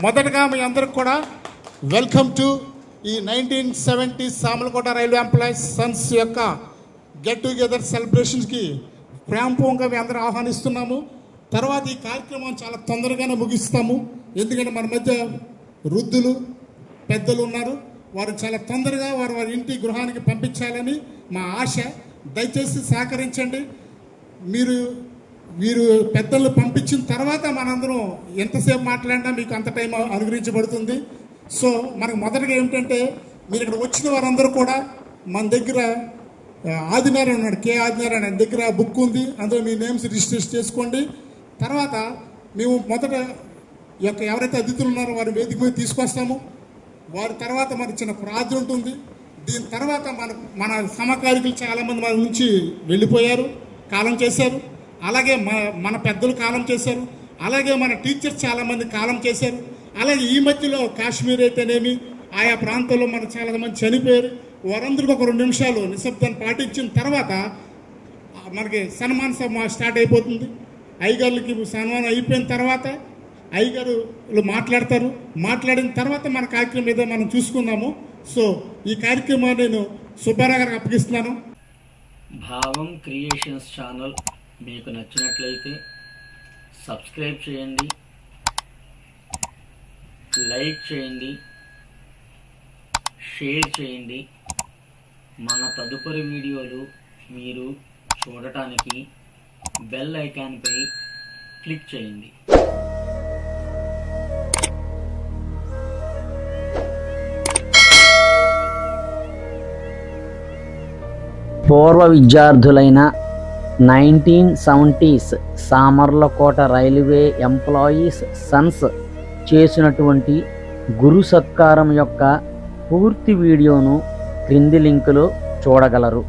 మొదటగా మీ అందరికి కూడా వెల్కమ్ టు ఈ 1970 సామర్లకోట రైల్వే ఎంప్లాయీస్ సన్స్ యొక్క గెట్ టుగెదర్ సెలబ్రేషన్స్కి ప్రేమపూర్వకంగా మీ అందరూ ఆహ్వానిస్తున్నాము. తర్వాత ఈ కార్యక్రమం చాలా తొందరగానే ముగిస్తాము. ఎందుకంటే మన మధ్య వృద్ధులు పెద్దలు ఉన్నారు. వారు చాలా తొందరగా వారి ఇంటి గృహానికి పంపించాలని మా ఆశ. దయచేసి సహకరించండి. వీరు పెద్దలు పంపించిన తర్వాత మనందరం ఎంతసేపు మాట్లాడినా మీకు అంత టైం అనుగ్రహించబడుతుంది. సో మనకు మొదటగా ఏమిటంటే, మీరు ఇక్కడ వచ్చిన వారందరూ కూడా మన దగ్గర ఆదినారాయణ ఉన్నాడు, కే ఆదినారాయణ దగ్గర బుక్ ఉంది. అందులో మీ నేమ్స్ రిజిస్ట్రేషన్ చేసుకోండి. తర్వాత మేము మొదట ఎవరైతే అతిథులు ఉన్నారో వారి వేదిక మీద తీసుకొస్తాము. వారి తర్వాత మనకి చిన్న ప్రార్థన ఉంటుంది. దీని తర్వాత మన సమకాలికులు చాలామంది మన నుంచి వెళ్ళిపోయారు, కాలం చేశారు. అలాగే మన పెద్దలు కాలం చేశారు. అలాగే మన టీచర్స్ చాలామంది కాలం చేశారు. అలాగే ఈ మధ్యలో కాశ్మీర్ అయితేనేమి ఆయా ప్రాంతాల్లో మన చాలామంది చనిపోయారు. వారందరికీ ఒక 2 నిమిషాలు నిశ్శబ్దాన్ని పాటించిన తర్వాత మనకి సన్మాన సభ స్టార్ట్ అయిపోతుంది. అయ్యగారులకి సన్మానం అయిపోయిన తర్వాత అయ్యగారులు మాట్లాడతారు. మాట్లాడిన తర్వాత మన కార్యక్రమం ఏదో మనం చూసుకుందాము. సో ఈ కార్యక్రమాన్ని నేను సుబ్బారావు గారికి అప్పగిస్తున్నాను. భావం క్రియేషన్స్ ఛానల్ మీకు నచ్చినట్లయితే సబ్స్క్రైబ్ చేయండి, లైక్ చేయండి, షేర్ చేయండి. మన తదుపరి వీడియోలు మీరు చూడటానికి బెల్ ఐకాన్పై క్లిక్ చేయండి. పూర్వ విద్యార్థులైన 1970s Samarlakota railway employees Sons చేసినటువంటి గురు సత్కారం యొక్క పూర్తి వీడియోను క్రింది లింకులో చూడగలరు.